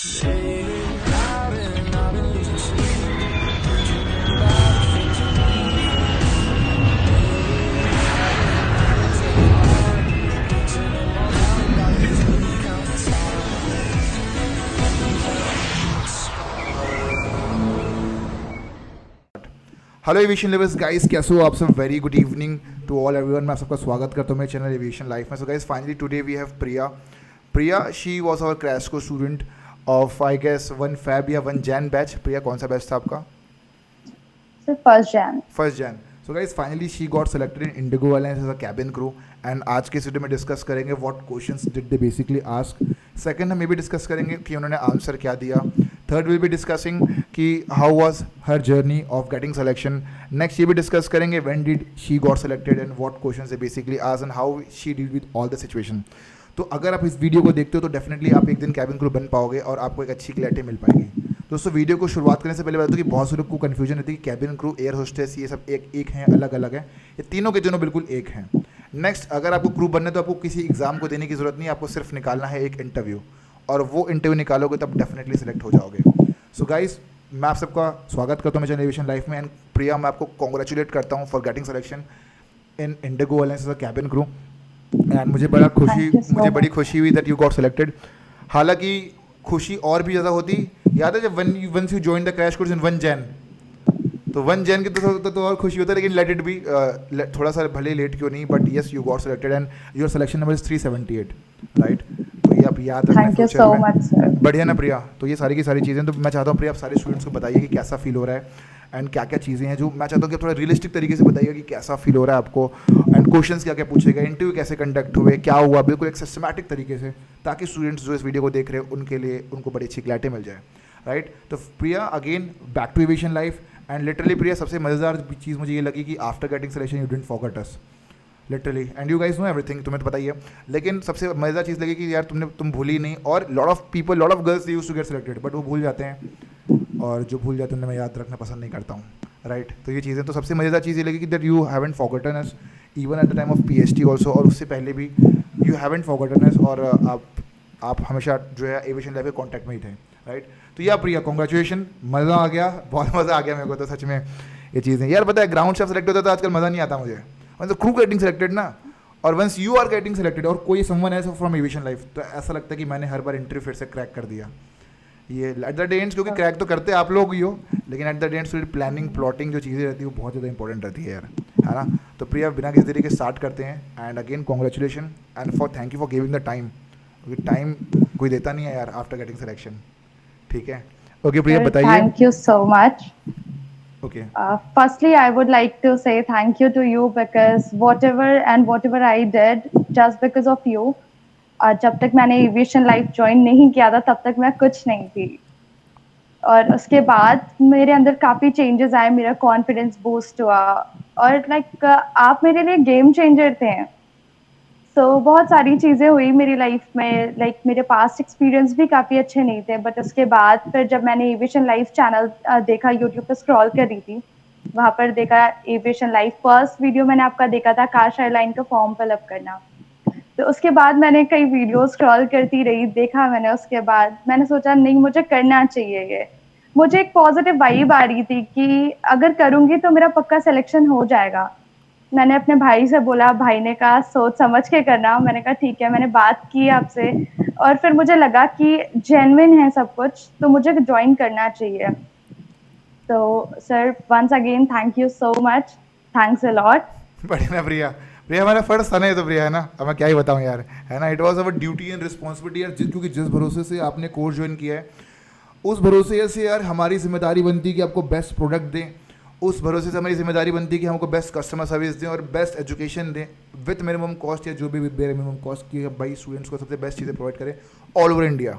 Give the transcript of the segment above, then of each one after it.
Hello aviation lovers guys, कैसे हो आप सब। Very good evening to all everyone. मैं आप सबका स्वागत करता हूँ मेरे चैनल एविएशन लाइफ में। So guys, finally today we have Priya she was our crash course student of I guess 1 Feb या 1 Jan बैच। प्रिया, कौन सा बैच था आपका? So first Jan. First Jan. So guys, finally she got selected in IndiGo airlines as a cabin crew. And आज के video में discuss करेंगे what questions did they basically ask. Second, हम ये भी डिस्कस करेंगे कि उन्होंने आंसर क्या दिया। थर्ड, विल बी डिस्कसिंग कि how was her journey of getting selection. Next, ये भी डिस्कस करेंगे when did she got selected and what questions they basically ask and how she deal with all the situation. तो अगर आप इस video को देखते हो तो डेफिनेटली आप एक दिन कैबिन क्रू बन पाओगे और आपको एक अच्छी क्लैरिटी मिल पाएगी। दोस्तों, वीडियो को शुरुआत करने से पहले बता दूं कि बहुत से लोग को कन्फ्यूजन रहती है कि कैबिन क्रू, एयर होस्टेस ये सब एक हैं, अलग अलग है। ये तीनों के तीनों बिल्कुल एक हैं। नेक्स्ट, अगर आपको क्रू बनना है तो आपको किसी एग्जाम को देने की जरूरत नहीं है, आपको सिर्फ निकालना है एक इंटरव्यू, और वो इंटरव्यू निकालोगे तब डेफिनेटली सिलेक्ट हो जाओगे। सो गाइस, मैं आप सबका स्वागत करता हूँ मेरे चैनल एविएशन लाइफ में। एंड प्रिया, मैं आपको कॉन्ग्रेचुलेट करता हूँ for getting selection in IndiGo airlines as a cabin crew. And मुझे बड़ी खुशी हुई दैट यू गॉट सिलेक्टेड। हालांकि खुशी और भी ज़्यादा होती, याद है जब once you join the crash course in 1 Jan, तो 1 Jan की तो और खुशी होता है। लेकिन लेट इट बी, थोड़ा सा भले लेट क्यों नहीं, but yes you got selected and your selection number is 378, right. तो ये आप याद रखना फ्यूचर में। बढ़िया ना प्रिया? तो ये सारी की सारी चीज़ें तो मैं चाहता हूँ प्रिया आप सारे स्टूडेंट्स को बताइए कि कैसा फील हो रहा है एंड क्या क्या चीज़ें हैं जो मैं चाहता हूँ कि थोड़ा रियलिस्टिक तरीके से बताइएगा कि कैसा फील हो रहा है आपको, एंड क्वेश्चंस क्या क्या पूछे गए, इंटरव्यू कैसे कंडक्ट हुए, क्या हुआ, बिल्कुल एक सिस्टमैटिक तरीके से, ताकि स्टूडेंट्स जो इस वीडियो को देख रहे हैं उनके लिए उनको बड़ी अच्छी क्लैरिटी मिल जाए, राइट। तो Priya, again back to aviation life. And literally Priya, सबसे मज़ेदार चीज़ मुझे ये लगी कि after getting selection you didn't forget us literally, and you guys know everything, तुम्हें तो पता ही है। लेकिन सबसे मज़ेदार चीज़ लगी कि यार तुम भूली नहीं। और lot of girls use to get selected, but वो भूल जाते हैं, और जो भूल जाते हैं उन्हें मैं याद रखना पसंद नहीं करता हूँ, राइट। तो ये चीज़ें, तो सबसे मज़ेदार चीज़ ये लगी कि that you haven't forgotten us even at the time of PhD also, और उससे पहले भी यू हैवंट फॉरगॉटन अस, और आप हमेशा जो है एविएशन लाइफ के कॉन्टैक्ट में ही थे, राइट। तो या प्रिया, कॉन्ग्रेचुलेशन, मज़ा आ गया, बहुत मज़ा आ गया मेरे को तो सच में ये चीज़ें। यार पता है, ग्राउंड से सेलेक्ट होता है तो आजकल मज़ा नहीं आता मुझे, मतलब क्रू गेटिंग सिलेक्टेड ना, और once you are getting selected और कोई someone else from aviation life, तो ऐसा लगता है कि मैंने हर बार इंटरव्यू फिर से क्रैक कर दिया। ये एट द एंड, क्योंकि क्रैक तो करते आप लोग ही हो, लेकिन at the end planning, plotting जो चीज़ें रहती है वो बहुत ज़्यादा इंपॉर्टेंट रहती है यार, है ना। तो प्रिया, बिना किसी देरी के स्टार्ट करते हैं। And again congratulation and thank you for giving the time, क्योंकि टाइम कोई देता नहीं है यार आफ्टर गेटिंग सिलेक्शन, ठीक है। ओके प्रिया, बताइए। Thank you so much. Okay, Firstly, I would like to say thank you to you because whatever I did just because of you. जब तक मैंने एविएशन लाइफ ज्वाइन नहीं किया था तब तक मैं कुछ नहीं थी, और उसके बाद मेरे अंदर काफ़ी चेंजेस आए, मेरा कॉन्फिडेंस बूस्ट हुआ, और लाइक आप मेरे लिए गेम चेंजर थे। तो बहुत सारी चीज़ें हुई मेरी लाइफ में, लाइक मेरे पास्ट एक्सपीरियंस भी काफ़ी अच्छे नहीं थे, बट उसके बाद फिर जब मैंने एविएशन लाइफ चैनल देखा, यूट्यूब पर स्क्रॉल कर रही थी, वहाँ पर देखा एविएशन लाइफ, फर्स्ट वीडियो मैंने आपका देखा था काश एयरलाइन का फॉर्म फिलअप करना। तो उसके बाद मैंने कई वीडियो स्क्रॉल करती रही, देखा मैंने, उसके बाद मैंने सोचा नहीं, मुझे करना चाहिए ये। मुझे एक पॉजिटिव वाइब आ रही थी कि अगर करूँगी तो मेरा पक्का सिलेक्शन हो जाएगा। मैंने अपने भाई से बोला, भाई ने कहा सोच समझ के करना। मैंने कहा ठीक है, मैंने बात की आपसे, और फिर मुझे लगा कि जेन्युइन है सब कुछ, तो मुझे ज्वाइन करना चाहिए। तो sir, once again thank you so much, thanks a lot. बढ़िया ना प्रिया। प्रिया, हमारा फर्स्ट था ना ये तो प्रिया, है ना। अब मैं क्या ही बताऊँ यार, है ना। It was our duty and responsibility यार, क्योंकि जिस भरोसे से आपने कोर्स ज्वाइन किया है, उस भरोसे से यार हमारी जिम्मेदारी बनती है कि आपको बेस्ट प्रोडक्ट दें, उस भरोसे से हमारी जिम्मेदारी बनती है कि हमको बेस्ट कस्टमर सर्विस दें और बेस्ट एजुकेशन दें विथ मिनिमम कॉस्ट, या जो भी विद मिनिमम कॉस्ट की भाई स्टूडेंट्स को सबसे बेस्ट चीज़ें प्रोवाइड करें ऑल ओवर इंडिया,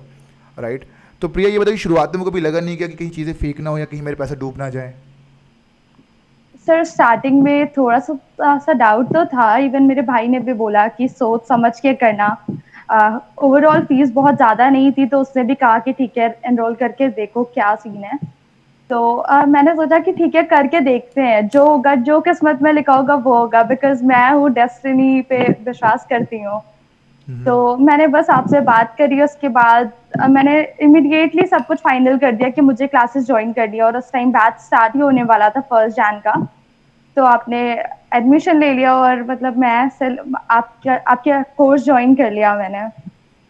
राइट। तो प्रिया, ये बताइए, शुरुआत में कभी लगा नहीं क्या कि कहीं चीज़ें फेक ना हो या कहीं मेरे पैसे डूब ना जाए? सर, स्टार्टिंग में थोड़ा सा डाउट तो था, इवन मेरे भाई ने भी बोला कि सोच समझ के करना। ओवरऑल फीस बहुत ज़्यादा नहीं थी, तो उसने भी कहा कि ठीक है, एनरोल करके देखो क्या सीन है। तो मैंने सोचा कि ठीक है, करके देखते हैं, जो होगा, जो किस्मत में लिखा होगा वो होगा, बिकॉज मैं हूँ डेस्टिनी पे विश्वास करती हूँ। तो मैंने बस आपसे बात करी, उसके बाद मैंने इमिडिएटली सब कुछ फाइनल कर दिया कि मुझे क्लासेस ज्वाइन करनी है, और उस टाइम बैच स्टार्ट ही होने वाला था 1 जन का। तो आपने एडमिशन ले लिया और मतलब मैं आपका आपके कोर्स ज्वाइन कर लिया मैंने।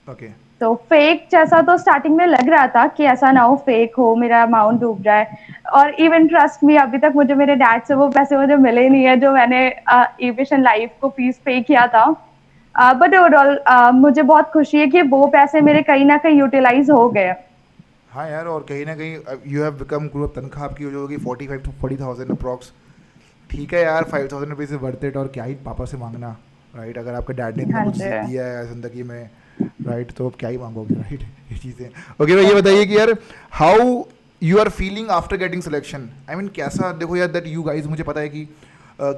ओके। तो फेक जैसा तो स्टार्टिंग में लग रहा था कि ऐसा ना हो फेक हो, मेरा अमाउंट डूब जाए। और इवन ट्रस्ट मी, अभी तक मुझे मेरे डैड से वो पैसे मुझे मिले नहीं है जो मैंने एविएशन लाइफ को फीस पे किया था। बट ओवरऑल मुझे बहुत खुशी है कि वो पैसे मेरे कहीं ना कहीं यूटिलाइज हो गए। हाँ यार, और कहीं ना कहीं यू हैव बिकम ग्रो, तनख्वाह आपकी जो होगी 45 to 40,000 अप्रॉक्स। ठीक है यार, 5,000 रुपीज़ से वर्थ इट, और क्या ही पापा से मांगना, राइट? अगर आपके डैड ने इतना हाँ कुछ जी। दिया है ज़िंदगी में, राइट, तो अब क्या ही मांगोगे, राइट? ये चीज़ें। ओके भाई, ये बताइए कि यार how you are feeling after getting selection. I mean कैसा, देखो यार, दैट यू गाइज, मुझे पता है कि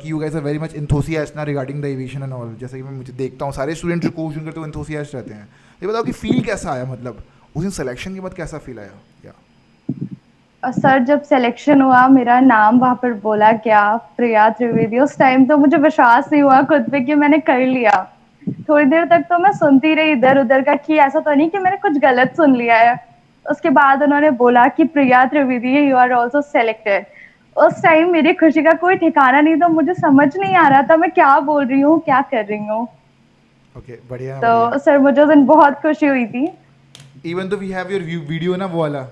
you guys are very much enthusiast ना regarding the aviation and all. जैसे कि मैं मुझे देखता हूँ सारे स्टूडेंट जो क्वेश्चन करते हैं एंथुसियास्ट रहते हैं। ये बताओ कि फील कैसा आया, मतलब उस दिन सिलेक्शन के बाद कैसा फील आया? या सर जब सिलेक्शन हुआ, मेरा नाम वहां पर बोला गया, प्रिया त्रिवेदी, उस टाइम तो मुझे विश्वास नहीं हुआ खुद पे कि मैंने कर लिया। थोड़ी देर तक तो मैं सुनती रही इधर उधर का कि ऐसा तो नहीं कि मैंने कुछ गलत सुन लिया है। उसके बाद उन्होंने बोला कि Priya Trivedi, you are also selected. उस टाइम मेरी खुशी का कोई ठिकाना नहीं था, मुझे समझ नहीं आ रहा था मैं क्या बोल रही हूँ, क्या कर रही हूँ। ओके, बढ़िया बढ़िया। तो सर मुझे उस दिन बहुत खुशी हुई थी। इवन तो वी हैव योर वीडियो ना, वो वाला,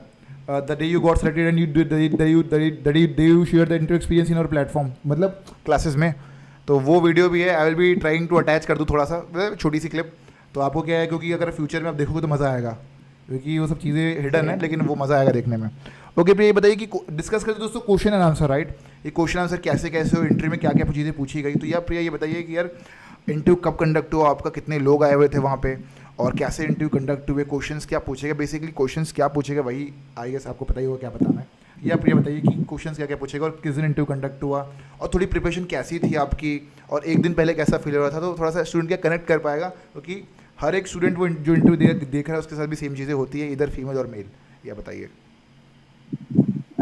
the day you got selected and you share the inter experience in और प्लेटफॉर्म, मतलब क्लासेस में। तो वो वीडियो भी है, I will be trying to attach कर दूँ थोड़ा सा, छोटी सी क्लिप। तो आपको क्या है, क्योंकि अगर फ्यूचर में आप देखोगे तो मज़ा आएगा, क्योंकि वो सब चीज़ें हिडन है, लेकिन वो मज़ा आएगा देखने में। ओके, फिर ये बताइए कि डिस्कस करते दोस्तों क्वेश्चन एंड आंसर, राइट? ये क्वेश्चन आंसर कैसे कैसे हो, इंटरव्यू में क्या क्या चीज़ें पूछी गई। तो यार प्रिया, ये बताइए कि यार इंटरव्यू कब कंडक्ट हुआ आपका, कितने लोग आए हुए थे वहाँ पे, और कैसे इंटरव्यू कंडक्ट हुए, क्वेश्चंस क्या पूछेगा, बेसिकली क्वेश्चंस क्या पूछेगा वही आई गेस आपको पता ही होगा क्या बताना है। या प्रिया बताइए कि क्वेश्चंस क्या क्या पूछेगा, और किस दिन इंटरव्यू कंडक्ट हुआ, और थोड़ी प्रिपरेशन कैसी थी आपकी, और एक दिन पहले कैसा फील हो रहा था, तो थोड़ा सा स्टूडेंट क्या कनेक्ट कर पाएगा, क्योंकि हर एक स्टूडेंट वो जो इंटरव्यू देख रहा है उसके साथ भी सेम चीज़ें होती है, इधर फीमेल और मेल। या बताइए।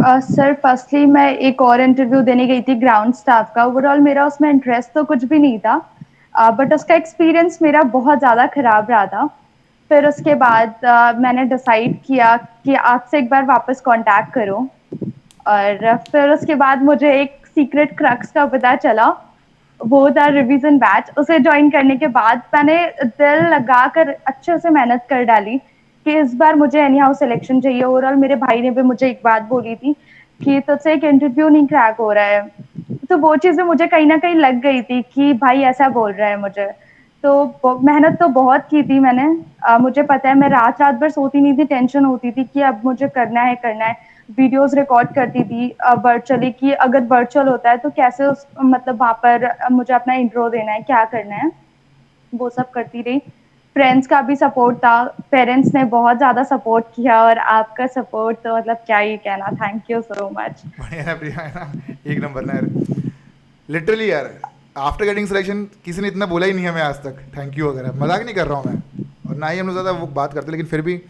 सर फर्स्टली मैं एक और इंटरव्यू देने गई थी ग्राउंड स्टाफ का। ओवरऑल मेरा उसमें इंटरेस्ट तो कुछ भी नहीं था, बट उसका एक्सपीरियंस मेरा बहुत ज़्यादा खराब रहा था। फिर उसके बाद मैंने डिसाइड किया कि आपसे एक बार वापस कांटेक्ट करूं। और फिर उसके बाद मुझे एक सीक्रेट क्रक्स का पता चला, वो था रिवीजन बैच। उसे ज्वाइन करने के बाद मैंने दिल लगाकर अच्छे से मेहनत कर डाली कि इस बार मुझे एनी हाउ सिलेक्शन चाहिए। ओवरऑल मेरे भाई ने भी मुझे एक बात बोली थी कि तुझसे एक इंटरव्यू नहीं क्रैक हो रहा है। तो वो चीज़ें मुझे कहीं ना कहीं लग गई थी कि भाई ऐसा बोल रहा है मुझे। तो मेहनत तो बहुत की थी मैंने। मुझे पता है मैं रात रात भर सोती नहीं थी, टेंशन होती थी कि अब मुझे करना है करना है। वीडियोस रिकॉर्ड करती थी वर्चुअली कि अगर वर्चुअल होता है तो कैसे उस मतलब वहाँ पर मुझे अपना इंट्रो देना है, क्या करना है, वो सब करती रही। फ्रेंड्स का भी सपोर्ट था, पेरेंट्स ने बहुत ज़्यादा सपोर्ट किया, और आपका सपोर्ट तो मतलब क्या ही कहना, थैंक यू सो मच। बढ़िया है प्रिया, है ना? एक नंबर ना यार, लिटरली यार, आफ्टर गेटिंग सिलेक्शन किसी ने इतना बोला ही नहीं हमें आज तक थैंक यू वगैरह। मजाक नहीं कर रहा हूँ मैं, और ना ही हम लोग ज़्यादा वो बात करते, लेकिन फिर भी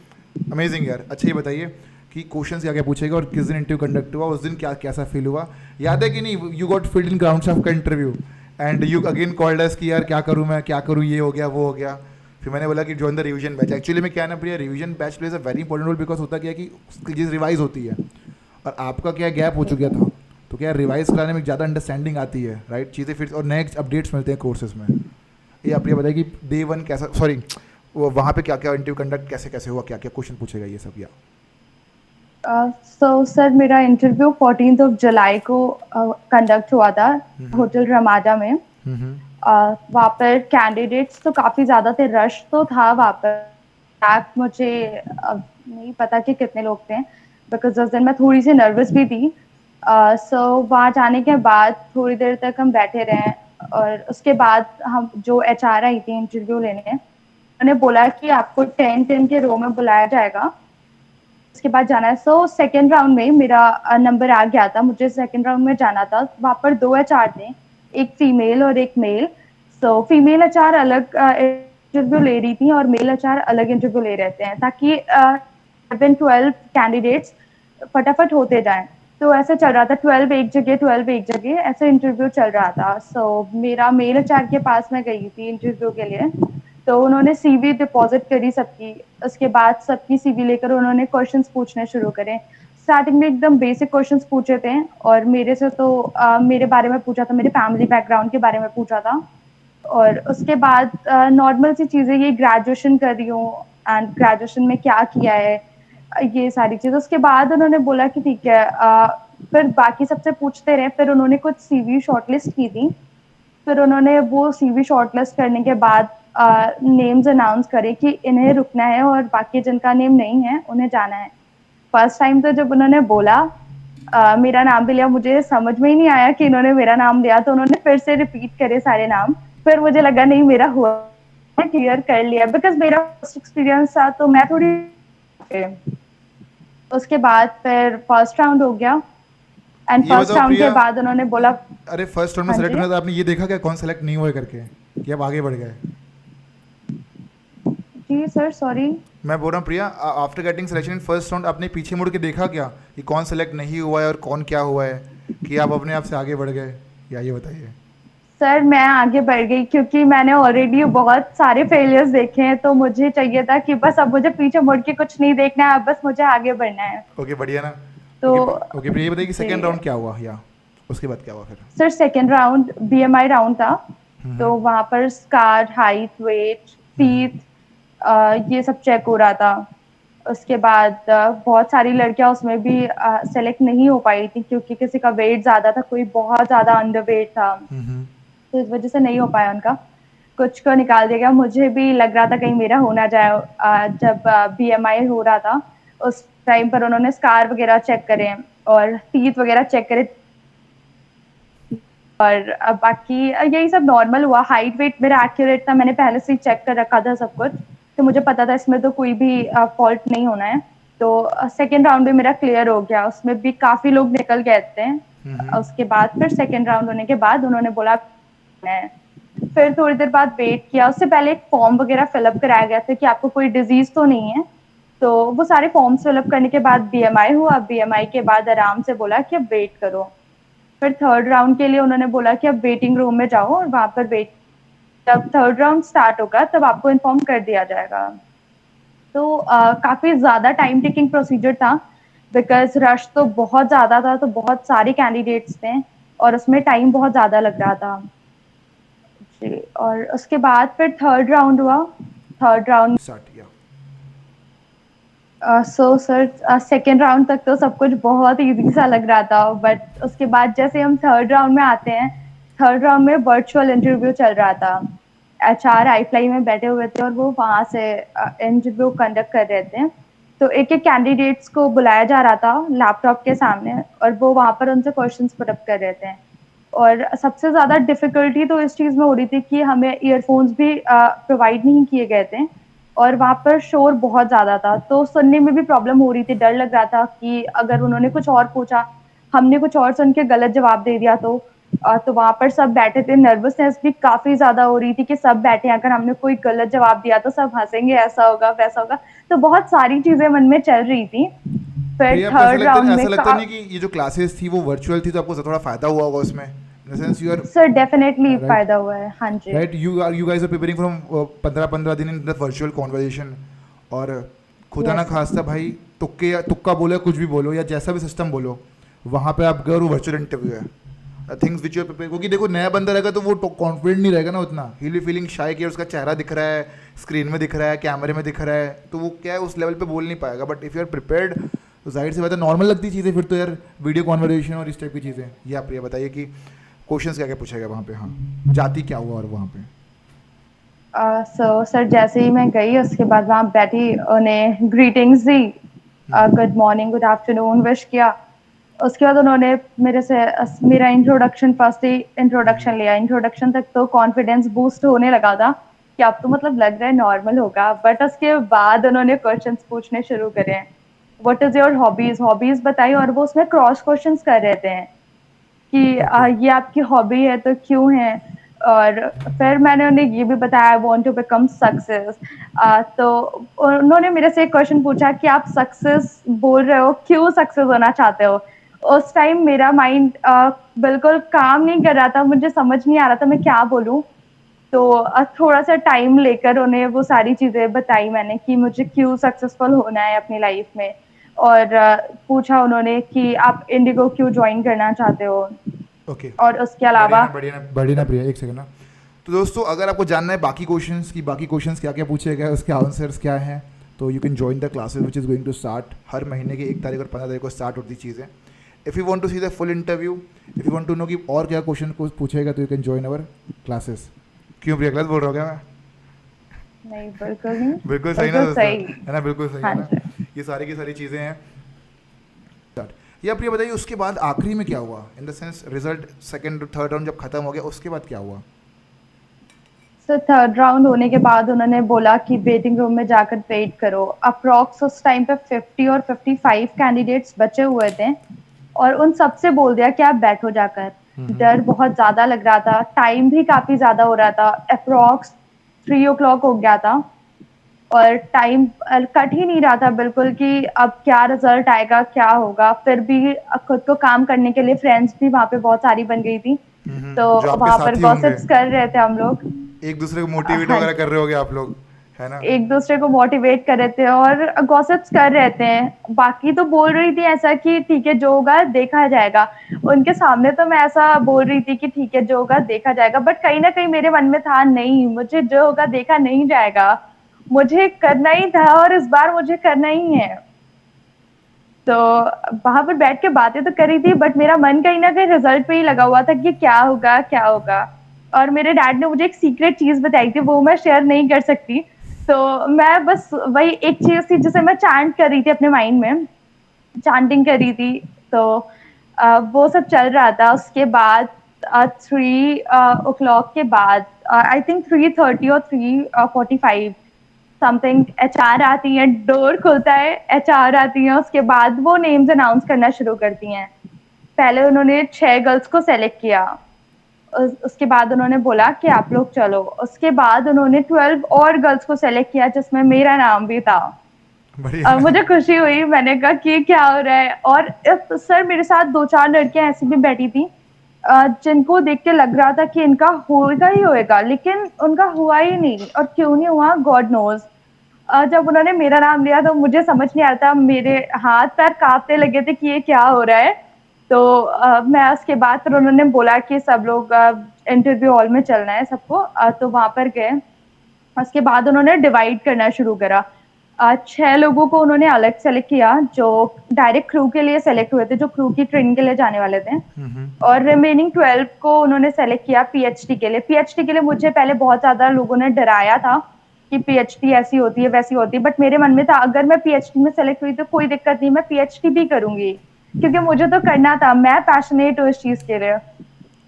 अमेजिंग यार। अच्छा, ये बताइए कि क्वेश्चन क्या क्या पूछेगा, और किस दिन इंटरव्यू कंडक्ट हुआ, उस दिन क्या कैसा फील हुआ, याद है कि नहीं? You got field in ground staff का interview, and you again called us कि यार क्या करूँ मैं, क्या करूँ, ये हो गया वो हो गया। फिर मैंने बोला कि join the revision batch. Actually में क्या है ना Priya, revision batch plays a very important role, because होता क्या है कि चीज़ रिवाइज होती है, और आपका क्या गैप हो चुका था, तो क्या रिवाइज कराने में ज़्यादा अंडरस्टैंडिंग आती है, राइट? चीज़ें फिर और नेक्स्ट अपडेट्स मिलते हैं कोर्सेज में। ये आप ये बताइए कि डे वन कैसा, सॉरी, वो वहाँ पे क्या क्या इंटरव्यू कंडक्ट कैसे कैसे हुआ, क्या क्या क्वेश्चन पूछेगा, ये सब। या सो सर मेरा इंटरव्यू 14 जुलाई को कंडक्ट हुआ था होटल रमाडा में। वहाँ पर कैंडिडेट्स तो काफ़ी ज़्यादा थे, रश तो था वहाँ पर। मुझे नहीं पता कि कितने लोग थे, बिकॉज उस दिन मैं थोड़ी सी नर्वस भी थी। सो वहाँ जाने के बाद थोड़ी देर तक हम बैठे रहे, और उसके बाद हम जो एचआर आई थी इंटरव्यू लेने, उन्होंने बोला कि आपको 10-10 के रो में बुलाया जाएगा, उसके बाद जाना है। सो सेकेंड राउंड में मेरा नंबर आ गया था, मुझे सेकेंड राउंड में जाना था। वहाँ पर 2 एचआर थे, एक फीमेल और एक मेल। सो फीमेल एचआर अलग इंटरव्यू ले रही थी, और मेल एचआर अलग इंटरव्यू ले रहे थे, ताकि 11-12 कैंडिडेट्स फटाफट होते जाएं। तो ऐसा चल रहा था, 12 एक जगह 12 एक जगह, ऐसे इंटरव्यू चल रहा था। सो मेरा मेल एचआर के पास मैं गई थी इंटरव्यू के लिए। तो उन्होंने सीवी डिपॉजिट करी सबकी। उसके बाद सबकी सीवी लेकर उन्होंने क्वेश्चंस पूछने शुरू करे। स्टार्टिंग में एकदम बेसिक क्वेश्चंस पूछे थे और मेरे से तो मेरे बारे में पूछा था, मेरे फैमिली बैकग्राउंड के बारे में पूछा था। और उसके बाद नॉर्मल सी चीज़ें, ये ग्रेजुएशन कर रही हूँ एंड ग्रेजुएशन में क्या किया है, ये सारी चीज़। उसके बाद उन्होंने बोला कि ठीक है, फिर बाकी सबसे पूछते रहे। फिर उन्होंने कुछ सीवी शॉर्टलिस्ट की थी। फिर उन्होंने वो सीवी शॉर्टलिस्ट करने के बाद नेम्स अनाउंस करे कि इन्हें रुकना है और बाकी जिनका नेम नहीं है उन्हें जाना है। फर्स्ट टाइम तो जब उन्होंने बोला मेरा नाम भी लिया, मुझे समझ में ही नहीं आया कि इन्होंने मेरा नाम लिया। तो उन्होंने फिर से रिपीट करे सारे नाम। फिर मुझे लगा नहीं, मेरा हुआ, क्लियर कर लिया, बिकॉज मेरा फर्स्ट एक्सपीरियंस था तो मैं थोड़ी। उसके बाद फिर फर्स्ट राउंड हो गया एंड ये फर्स्ट बताओ राउंड के प्रिया, बाद उन्होंने बोला। अरे फर्स्ट राउंड में हाँ सेलेक्ट जी होना था, आपने ये देखा क्या कौन सेलेक्ट नहीं हुए करके, कि आप आगे बढ़ गए? जी सर, सॉरी। मैं बोल रहा हूँ Priya, after getting selection in first round आपने पीछे मुड़ के देखा क्या कि कौन सेलेक्ट नहीं हुआ है और कौन क्या हुआ है, कि आप अपने आप से आगे बढ़ गए, या ये बताइए। सर मैं आगे बढ़ गई क्योंकि मैंने ऑलरेडी बहुत सारे फेलियर्स देखे हैं, तो मुझे चाहिए था कि बस अब मुझे पीछे मुड़ के कुछ नहीं देखना है, अब बस मुझे आगे बढ़ना है। ओके, बढ़िया ना। तो ओके ओके प्रिया, ये बताइए कि जी सेकेंड राउंड क्या हुआ, या उसके बाद क्या हुआ फिर? Sir, second round BMI round था। तो हम्म वहाँ पर स्कार, हाइट, वेट, हम्म टीथ, ये सब चेक हो रहा था। उसके बाद बहुत सारी लड़कियां उसमें भी सेलेक्ट नहीं हो पाई थी क्योंकि किसी का वेट ज़्यादा था, कोई बहुत ज़्यादा अंडर वेट था। हम्म तो इस वजह से नहीं हो पाया उनका। कुछ को निकाल दिया गया। मुझे भी लग रहा था कहीं मेरा हो ना जाए। जब बीएमआई हो रहा था उस टाइम पर उन्होंने स्कार वगैरह चेक करे और टीथ वगैरह चेक करे। और बाकी यही सब नॉर्मल हुआ। हाइट वेट मेरा एक्यूरेट था, मैंने पहले से ही चेक कर रखा था सब कुछ, तो मुझे पता था इसमें तो कोई भी फॉल्ट नहीं होना है। तो सेकेंड राउंड में मेरा क्लियर हो गया, उसमें भी काफ़ी लोग निकल गए थे। हम्म उसके बाद फिर सेकेंड राउंड होने के बाद उन्होंने बोला है। फिर थोड़ी देर बाद वेट किया। उससे पहले एक फॉर्म वगैरह फिलअप कराया गया था कि आपको कोई डिजीज तो नहीं है। तो वो सारे फॉर्म्स फिलअप करने के बाद बीएमआई हुआ। बीएमआई के बाद आराम से बोला कि अब वेट करो। फिर थर्ड राउंड के लिए उन्होंने बोला कि अब वेटिंग रूम में जाओ और वहां पर वेट, जब थर्ड राउंड स्टार्ट होगा तब आपको इन्फॉर्म कर दिया जाएगा। तो काफी ज्यादा टाइम टेकिंग प्रोसीजर था बिकॉज रश तो बहुत ज्यादा था, तो बहुत सारे कैंडिडेट्स थे और उसमें टाइम बहुत ज्यादा लग रहा था जी। और उसके बाद फिर थर्ड राउंड हुआ। थर्ड राउंड स्टार्ट किया। सो सर, सेकेंड राउंड तक तो सब कुछ बहुत इजी सा लग रहा था, बट उसके बाद जैसे हम थर्ड राउंड में आते हैं, थर्ड राउंड में वर्चुअल इंटरव्यू चल रहा था। एचआर आईफ्लाई में बैठे हुए थे और वो वहाँ से इंटरव्यू कंडक्ट कर रहे थे। तो एक एक कैंडिडेट्स को बुलाया जा रहा था लैपटॉप के सामने और वो वहाँ पर उनसे क्वेश्चंस पुट अप कर रहे थे। और सबसे ज़्यादा डिफ़िकल्टी तो इस चीज़ में हो रही थी कि हमें ईयरफोन्स भी प्रोवाइड नहीं किए गए थे और वहाँ पर शोर बहुत ज़्यादा था, तो सुनने में भी प्रॉब्लम हो रही थी। डर लग रहा था कि अगर उन्होंने कुछ और पूछा, हमने कुछ और सुन के गलत जवाब दे दिया तो वहाँ पर सब बैठे थे। नर्वसनेस भी काफ़ी ज़्यादा हो रही थी कि सब बैठे हैं, अगर हमने कोई गलत जवाब दिया तो सब हँसेंगे, ऐसा होगा वैसा होगा। तो बहुत सारी चीज़ें मन में चल रही थी। फिर प्रिया, आपको थर्ड राउंड में ऐसा लगता नहीं कि ये जो क्लासेस थी वो वर्चुअल थी, तो आपको थोड़ा फायदा हुआ होगा उसमें, in the sense you are sir definitely right, फायदा हुआ है। हाँ जी। Right, you guys are preparing from 15 दिन इन द वर्चुअल कॉन्वर्जेशन, और खुदा ना यस। खास्ता भाई तुक्का बोलो या कुछ भी बोलो या जैसा भी सिस्टम बोलो, वहाँ पे आप गए और वो वर्चुअल इंटरव्यू है, थिंग्स विच यू प्रिपेयर, क्योंकि देखो नया बंदा रहेगा तो वो कॉन्फिडेंट नहीं रहेगा ना उतना, ही विल फीलिंग शाय कि उसका चेहरा दिख रहा है, स्क्रीन में दिख रहा है, कैमरे में दिख रहा है, तो वो क्या है उस लेवल पे बोल नहीं पाएगा। But if you are prepared तो जाहिर सी बात है नॉर्मल लगती चीज़ें फिर तो यार, वीडियो कॉन्वर्सेशन और इस टाइप की चीज़ें। ये आप ये बताइए कि क्वेश्चंस क्या क्या पूछा गया वहाँ पे, हाँ जाति क्या हुआ और वहाँ पे? सो सर जैसे ही मैं गई उसके बाद वहाँ बैठी, उन्हें ग्रीटिंग्स दी, good morning good afternoon wish किया। उसके बाद उन्होंने मेरे से मेरा इंट्रोडक्शन, फर्स्ट ही इंट्रोडक्शन लिया। इंट्रोडक्शन तक तो कॉन्फिडेंस बूस्ट होने लगा था कि अब तो मतलब लग रहा है नॉर्मल होगा, बट उसके बाद उन्होंने क्वेश्चंस पूछने शुरू करे। What is your hobbies, hobbies बताई, और वो उसमें क्रॉस क्वेश्चंस कर रहे थे कि ओके ये आपकी हॉबी है तो क्यों है। और फिर मैंने उन्हें ये भी बताया I want to become success. तो उन्होंने मेरे से एक क्वेश्चन पूछा कि आप सक्सेस बोल रहे हो, क्यों सक्सेस होना चाहते हो। उस टाइम मेरा माइंड बिल्कुल काम नहीं कर रहा था, मुझे समझ नहीं आ रहा था मैं क्या बोलूं। तो थोड़ा सा टाइम लेकर उन्हें वो सारी चीज़ें बताई मैंने कि मुझे क्यों सक्सेसफुल होना है अपनी लाइफ में। और पूछा उन्होंने कि आप इंडिगो क्यों ज्वाइन करना चाहते हो। ओके, और उसके बढ़िया अलावा ना, बढ़िया ना, बढ़िया ना प्रिया, एक सेकंड ना। तो दोस्तों, अगर आपको जानना है बाकी क्वेश्चंस क्या क्या पूछे गए, उसके आंसर्स क्या हैं, तो you can join the classes which is going to start हर महीने की 1 तारीख और 15 तारीख को स्टार्ट होती चीज़ें। If you want to see the full interview, if you want to know कि और क्या क्वेश्चन को पूछेगा, तो you can join our classes. क्यों प्रिया, गलत बोल रहा हूँ क्या मैं? नहीं, बिल्कुल नहीं। बिल्कुल सही ना बिल्कुल दोस्तों, सही। है ना, बिल्कुल सही है हाँ ना। जी। ये सारी की सारी चीज़ें हैं। या प्रिया बताइए, उसके बाद आखिरी में क्या हुआ, इन the sense result second third round जब खत्म हो गया, उसके बाद क्या हुआ? सो थर्ड राउंड होने के बाद उन्होंने बोला कि वेटिंग रूम में जाकर वेट करो। अप्रॉक्स उस टाइम पे 50 और 55 कैंडिडेट्स बचे हुए थे और उन सबसे बोल दिया कि आप बैठो जाकर। डर बहुत ज़्यादा लग रहा था, टाइम भी काफ़ी ज़्यादा हो रहा था, अप्रॉक्स 3 o'clock हो गया था और टाइम कट ही नहीं रहा था बिल्कुल कि अब क्या रिजल्ट आएगा, क्या होगा। फिर भी खुद को काम करने के लिए फ्रेंड्स भी वहाँ पे बहुत सारी बन गई थी, तो जो आपके वहाँ पर साथी होंगे, गॉसिप्स कर रहे थे हम लोग। एक दूसरे को मोटिवेट हाँ वगैरह कर जी, रहे होगे आप लोग, है ना? एक दूसरे को मोटिवेट कर रहे थे और गॉसिप्स कर रहे थे। बाकी तो बोल रही थी ऐसा कि ठीक है जो होगा देखा जाएगा। उनके सामने तो मैं ऐसा बोल रही थी कि ठीक है जो होगा देखा जाएगा, बट कहीं ना कहीं मेरे मन में था नहीं, मुझे जो होगा देखा नहीं जाएगा, मुझे करना ही था और इस बार मुझे करना ही है। तो वहां पर बैठ के बातें तो करी थी, बट मेरा मन कहीं ना कहीं रिजल्ट पे ही लगा हुआ था कि क्या होगा क्या होगा। और मेरे डैड ने मुझे एक सीक्रेट चीज बताई थी, वो मैं शेयर नहीं कर सकती। तो मैं बस वही एक चीज थी जिसे मैं चांट कर रही थी अपने माइंड में, चांटिंग कर रही थी। तो वो सब चल रहा था। उसके बाद 3 o'clock के बाद, आई थिंक 3:30 और 3:45 समथिंग, एचआर आती है, डोर खुलता है, एचआर आती है, उसके बाद वो नेम्स अनाउंस करना शुरू करती हैं। पहले उन्होंने 6 गर्ल्स को सेलेक्ट किया, उसके बाद उन्होंने बोला कि आप लोग चलो। उसके बाद उन्होंने 12 और गर्ल्स को सेलेक्ट किया जिसमें मेरा नाम भी था। बढ़िया ना। मुझे खुशी हुई, मैंने कहा कि क्या हो रहा है। और सर मेरे साथ 2-4 लड़कियां ऐसी भी बैठी थी जिनको देख के लग रहा था कि इनका होगा ही होएगा, लेकिन उनका हुआ ही नहीं। और क्यों नहीं हुआ, गॉड नोज। जब उन्होंने मेरा नाम लिया तो मुझे समझ नहीं आ रहा था, मेरे हाथ पैर कांपने लगे थे कि ये क्या हो रहा है। तो मैं उसके बाद फिर उन्होंने बोला कि सब लोग इंटरव्यू हॉल में चलना है सबको, तो वहां पर गए। उसके बाद उन्होंने डिवाइड करना शुरू करा। 6 लोगों को उन्होंने अलग सेलेक्ट किया जो डायरेक्ट क्रू के लिए सेलेक्ट हुए थे, जो क्रू की ट्रेनिंग के लिए जाने वाले थे। और रिमेनिंग 12 को उन्होंने सेलेक्ट किया पीएचडी के लिए। पीएचडी के लिए मुझे पहले बहुत ज्यादा लोगों ने डराया था कि पीएचडी ऐसी होती है वैसी होती है, बट मेरे मन में था अगर मैं पीएचडी में सेलेक्ट हुई तो कोई दिक्कत नहीं, मैं पीएचडी भी करूंगी क्योंकि मुझे तो करना था, मैं पैशनेट हूँ इस चीज के लिए।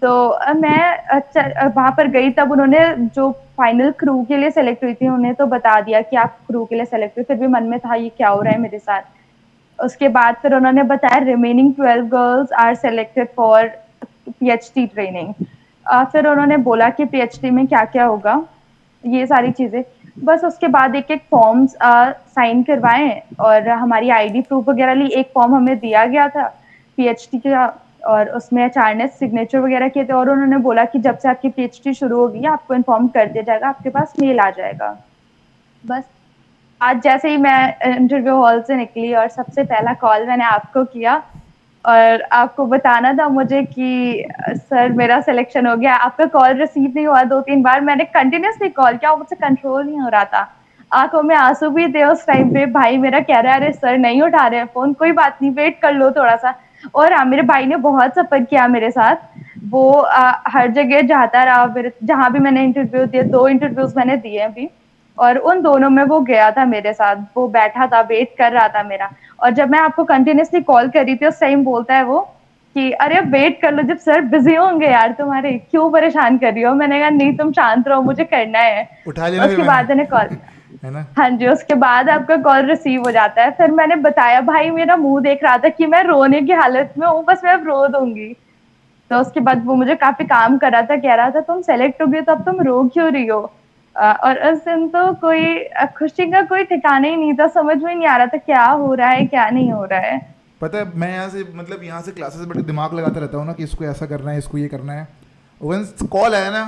तो मैं वहां पर गई, तब उन्होंने जो फाइनल क्रू के लिए सेलेक्ट हुई थी उन्हें तो बता दिया कि आप क्रू के लिए सेलेक्ट हुई। फिर भी मन में था ये क्या हो रहा है मेरे साथ। उसके बाद फिर उन्होंने बताया remaining 12 girls are selected for PhD training. फिर उन्होंने बोला कि पीएचडी में क्या क्या होगा, ये सारी चीजें। बस उसके बाद एक एक फॉर्म्स साइन करवाए और हमारी आईडी प्रूफ वगैरह ली। एक फॉर्म हमें दिया गया था पीएचडी का और उसमें एचआर ने सिग्नेचर वगैरह किए थे और उन्होंने बोला कि जब से आपकी पीएचडी शुरू होगी आपको इन्फॉर्म कर दिया जाएगा, आपके पास मेल आ जाएगा। बस आज जैसे ही मैं इंटरव्यू हॉल से निकली और सबसे पहला कॉल मैंने आपको किया और आपको बताना था मुझे कि सर मेरा सिलेक्शन हो गया। आपका कॉल रिसीव नहीं हुआ 2-3 बार, मैंने कंटिन्यूसली कॉल किया, मुझसे कंट्रोल नहीं हो रहा था। आंखों में आंसू भी थे उस टाइम पे। भाई मेरा कह रहा है अरे सर नहीं उठा रहे फोन, कोई बात नहीं वेट कर लो थोड़ा सा। और हाँ, मेरे भाई ने बहुत सपोर्ट किया मेरे साथ। वो हर जगह जाता रहा मेरे, जहाँ भी मैंने इंटरव्यू दिए, 2 इंटरव्यूज मैंने दिए अभी, और उन दोनों में वो गया था मेरे साथ, वो बैठा था, वेट कर रहा था मेरा। और जब मैं आपको कंटिन्यूसली कॉल कर रही थी उस टाइम बोलता है वो कि अरे वेट कर लो, जब सर बिजी होंगे यार तुम्हारे, क्यों परेशान कर रही हो। मैंने कहा नहीं तुम शांत रहो, मुझे करना है। उठा लेना फिर उसके मैंने, बाद मैंने कॉल, है ना? हाँ जी, उसके बाद आपका कॉल रिसीव हो जाता है। फिर मैंने बताया, भाई मेरा मुंह देख रहा था कि मैं रोने की हालत में हूँ, बस मैं अब रो दूंगी। तो उसके बाद वो मुझे काफी काम कर रहा था, कह रहा था तुम सेलेक्ट हो गई तो अब तुम रो क्यों रही हो। और उस दिन तो कोई खुशी का कोई ठिकाना ही नहीं था, समझ में नहीं आ रहा था क्या हो रहा है क्या नहीं हो रहा है। पता है, मैं यहाँ से मतलब यहाँ से क्लासेस बैठ के दिमाग लगाता रहता हूँ ना कि इसको ऐसा करना है, इसको ये करना है। वंस कॉल आया ना,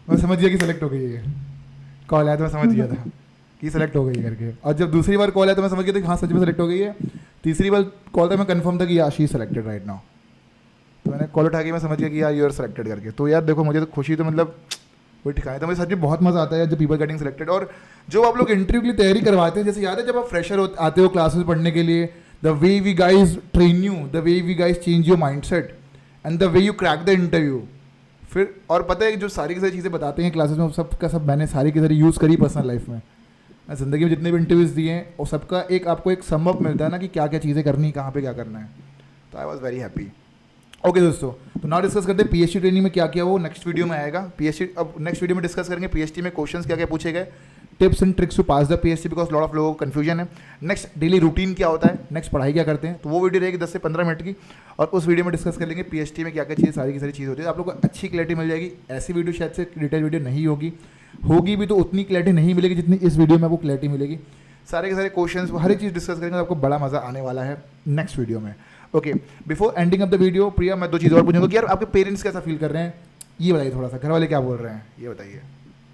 मैं समझ गया कि सेलेक्ट हो गई है, कॉल आया तो मैं समझ गया था कि सेलेक्ट हो गई करके। और जब दूसरी बार कॉल आया तो मैं समझ गया था कि हाँ सच में सेलेक्ट हो गई है। तीसरी बार कॉल था मैं कंफर्म था कि यार शी सेलेक्टेड राइट नाउ। तो मैंने कॉल उठा के मैं समझ गया कि यार यू आर सेलेक्टेड करके। तो यार देखो मुझे तो खुशी तो मतलब कोई ठिकाने, तो मुझे सच में बहुत मज़ा आता है जब पीपल गेटिंग सेलेक्टेड। और जो आप लोग इंटरव्यू के लिए तैयारी करवाते हैं, जैसे याद है जब आप फ्रेशर आते हो क्लासेस पढ़ने के लिए, the way we guys train you, the way we guys change your mind set and the way you crack the interview. फिर और पता है जो सारी की सारी चीज़ें बताते हैं क्लासेस में, सब का सब मैंने सारी की सारी यूज़ करी पर्सनल लाइफ में। मैं ज़िंदगी में जितने भी इंटरव्यूज़ दिए हैं और सबका एक आपको एक सम अप मिलता है ना कि क्या क्या चीज़ें करनी, कहाँ पे क्या करना है। तो I was very happy. Okay दोस्तों, तो नाउ डिस्कस करते हैं पीएचडी ट्रेनिंग में क्या क्या, वो नेक्स्ट वीडियो में आएगा। पीएचडी अब नेक्स्ट वीडियो में डिस्कस करेंगे पीएचडी में क्वेश्चंस क्या क्या पूछे गए, tips and tricks to pass the PhD, because lot of लोगों को कन्फ्यूजन है। नेक्स्ट डेली रूटीन क्या होता है, नेक्स्ट पढ़ाई क्या करते हैं, तो वो वीडियो रहेगी 10 से 15 मिनट की। और उस वीडियो में डिस्कस कर लेंगे पीएचडी में क्या क्या चीज़, सारी की सारी चीज़ होती है। आप लोग को अच्छी क्लैरिटी मिल जाएगी। ऐसी वीडियो शायद से डिटेल वीडियो नहीं होगी, होगी भी तो उतनी क्लैरिटी नहीं मिलेगी जितनी इस वीडियो में आपको क्लैरिटी मिलेगी। सारे के सारे क्वेश्चंस, हर एक चीज़ डिस्कस करेंगे, तो आपको बड़ा मज़ा आने वाला है नेक्स्ट वीडियो में। Okay, before ending of the video Priya, मैं 2 चीज़ और पूछूंगा कि यार आपके पेरेंट्स कैसा फील कर रहे हैं, ये बताइए थोड़ा सा। घर वाले क्या बोल रहे हैं ये बताइए।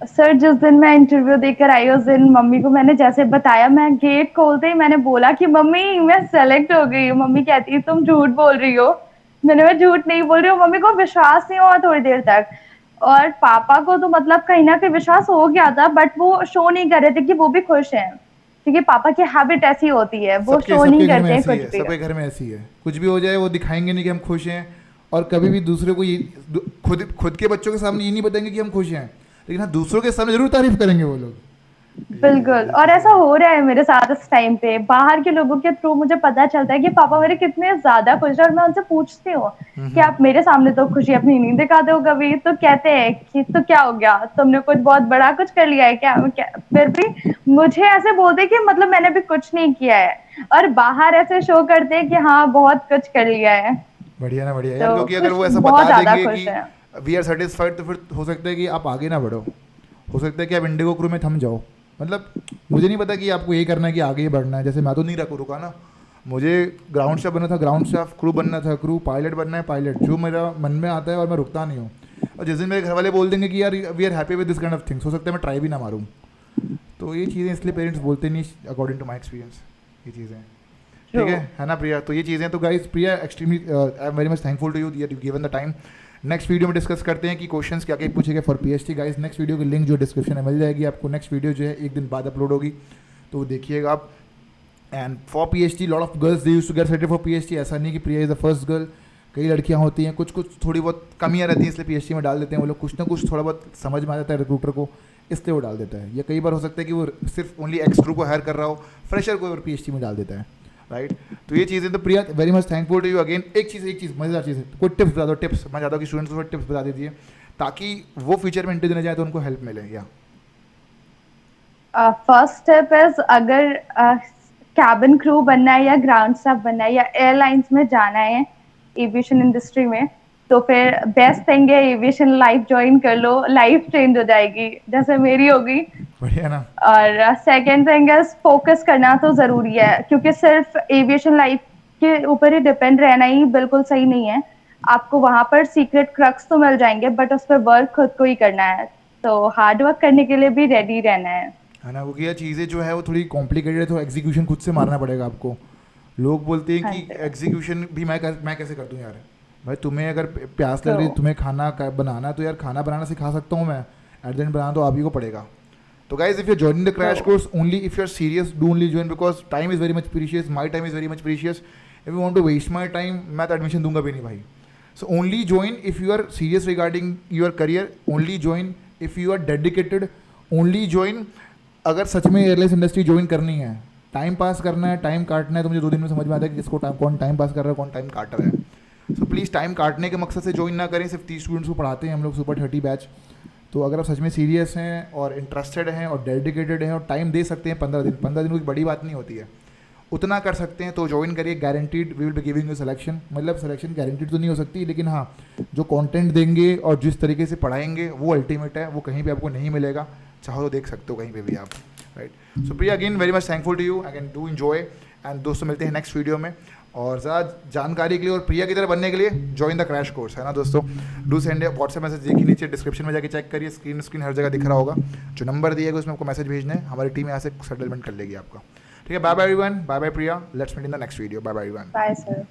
सर जिस दिन मैं इंटरव्यू देकर आई उस दिन मम्मी को मैंने जैसे बताया, मैं गेट खोलते ही मैंने बोला कि मम्मी मैं सेलेक्ट हो गई हूँ। मम्मी कहती है तुम झूठ बोल रही हो। मैं झूठ नहीं बोल रही हूँ। मम्मी को विश्वास नहीं हुआ थोड़ी देर तक, और पापा को तो मतलब कहीं ना कहीं विश्वास हो गया था, बट वो शो नहीं कर रहे थे कि वो भी खुश हैं, क्योंकि पापा की हैबिट ऐसी होती है, वो शो नहीं करते हैं कुछ भी। सबके घर में ऐसी है, कुछ भी हो जाए वो दिखाएंगे नहीं कि हम खुश हैं, और कभी भी दूसरे को ये खुद के बच्चों के सामने ये नहीं बताएंगे कि हम खुश हैं, लेकिन हाँ दूसरों के सामने जरूर तारीफ करेंगे वो लोग। बिल्कुल, और ऐसा हो रहा है मेरे साथ इस टाइम पे। बाहर के लोगों के थ्रू मुझे पता चलता है कि पापा मेरे कितने ज्यादा खुश हैं, और मैं उनसे पूछती हूँ कि आप मेरे सामने तो खुशी अपनी नहीं दिखाते हो कभी, तो कहते हैं कि तो क्या हो गया, तुमने कुछ बहुत बड़ा कुछ कर लिया है क्या? फिर भी मुझे ऐसे बोलते कि मतलब मैंने भी कुछ नहीं किया है, और बाहर ऐसे शो करते हैं कि हाँ बहुत कुछ कर लिया है। बढ़िया ना, बढ़िया तो यार, क्योंकि अगर वो ऐसा बहुत बता ज्यादा देंगे खुश कि है। वी आर सेटिस्फाइड, तो फिर हो सकता है कि आप आगे ना बढ़ो, हो सकता है कि आप इंडिगो क्रू में थम जाओ। मतलब मुझे नहीं पता कि आपको ये करना है कि आगे ही बढ़ना है। जैसे मैं तो नहीं रुका ना, मुझे ग्राउंड स्टाफ बनना था, ग्राउंड स्टाफ, क्रू बनना था क्रू, पायलट बनना है पायलट, जो मेरा मन में आता है, और मैं रुकता नहीं हूँ। और जिस दिन मेरे घर वाले बोल देंगे कि यार we are happy with this kind of things, हो सकता है मैं ट्राई भी ना मारूँ। तो ये चीज़ें इसलिए पेरेंट्स बोलते नहीं, अकॉर्डिंग टू माई एक्सपीरियंस ये चीज़ें, ठीक है ना प्रिया? तो ये चीज़ें, तो guys Priya extremely I am very much thankful to you that you given the time. Next video में डिस्कस करते हैं कि क्वेश्चंस क्या क्या पूछेंगे for PhD. Guys next video की लिंक जो डिस्क्रिप्शन में मिल जाएगी आपको। नेक्स्ट वीडियो जो है 1 दिन बाद अपलोड होगी, तो वो देखिएगा आप। And for PhD lot of girls they used to get selected for PhD. ऐसा नहीं कि Priya is the first girl, कई लड़कियां होती हैं, कुछ थोड़ी बहुत कमियां रहती हैं, इसलिए पीएचडी में डाल देते हैं वो लोग। कुछ ना कुछ थोड़ा बहुत समझ में आ जाता है रिक्रूटर को, इसलिए वो डाल देता है। या कई बार हो सकता है कि वो सिर्फ ओनली एक्स क्रू को हायर कर रहा हो, फ्रेशर को और पीएचडी में डाल देता है, राइट? तो ये चीज़ें, तो Priya very much thankful to you again. एक चीज़ मज़ेदार चीज़ है, कोई टिप्स बता दो, टिप्स। मैं चाहता हूँ कि स्टूडेंट्स को टिप्स बता दीजिए ताकि वो फ्यूचर में इंटरव्यू देने जाए तो उनको हेल्प मिले। या फर्स्ट स्टेप इज, अगर कैबिन क्रू बनना है या ग्राउंड स्टाफ बनना है या एयरलाइंस में जाना है एविएशन इंडस्ट्री में, तो फिर बेस्ट थिंग है एविएशन लाइफ ज्वाइन कर लो, लाइफ चेंज हो जाएगी जैसे मेरी होगी। बढ़िया ना। और सेकंड थिंग इज फोकस करना तो जरूरी है, क्योंकि सिर्फ एविएशन लाइफ के ऊपर ही डिपेंड रहना ही बिल्कुल सही नहीं है। आपको वहां पर सीक्रेट क्रक्स तो मिल जाएंगे, बट उस पर वर्क खुद को ही करना है, तो हार्ड वर्क करने के लिए भी रेडी रहना है ना। वो क्या चीज़ें जो है वो थोड़ी कॉम्प्लिकेटेड है, तो एग्जीक्यूशन खुद से मारना पड़ेगा आपको। लोग बोलते हैं कि एग्जीक्यूशन भी मैं कैसे कर दूं यार। भाई तुम्हें अगर प्यास लग रही है, तुम्हें खाना बनाना, तो यार खाना बनाना सिखा सकता हूँ मैं, एट द एंड बनाना तो आप ही को पड़ेगा। तो guys if you joining the crash course, only if you are serious, do only join, because time is very much precious, my time is very much precious. If you want to waste my time, मैं तो admission दूंगा भी नहीं भाई। So only join if you are serious regarding your career, only join if you are dedicated, only join अगर सच में airlines industry join करनी है। टाइम पास करना है, टाइम काटना है, तो मुझे 2 दिन में समझ में आता है कि किसको कौन टाइम पास कर रहा है, कौन टाइम काट रहा है। सो प्लीज़ टाइम काटने के मकसद से ज्वाइन ना करें। सिर्फ 30 स्टूडेंट्स को पढ़ाते हैं हम लोग, सुपर 30 बैच। तो अगर आप सच में सीरियस हैं और इंटरेस्टेड हैं और डेडिकेटेड हैं और टाइम दे सकते हैं 15 दिन, 15 दिन कोई बड़ी बात नहीं होती है, उतना कर सकते हैं तो ज्वाइन करिए। Guaranteed we will be giving you selection. मतलब सिलेक्शन गारंटीड तो नहीं हो सकती, लेकिन हाँ जो कंटेंट देंगे और जिस तरीके से पढ़ाएंगे वो अल्टीमेट है, वो कहीं पे आपको नहीं मिलेगा। चाहो तो देख सकते हो कहीं पे भी आप, right? So Priya again very much thankful to you, again do enjoy, and दोस्तों मिलते हैं नेक्स्ट वीडियो में। और ज़्यादा जानकारी के लिए और प्रिया की तरह बनने के लिए ज्वाइन द क्रैश कोर्स, है ना दोस्तों। डू सेंड व्हाट्सएप मैसेज, देखिए नीचे डिस्क्रिप्शन में जाके चेक करिए, स्क्रीन हर जगह दिख रहा होगा, जो नंबर दिएगा उसमें आपको मैसेज भेजना है, हमारी टीम यहाँ से सेटलमेंट कर लेगी आपका। ठीक है, bye bye everyone, bye bye Priya, let's meet in the next video, bye bye everyone. Bye, sir.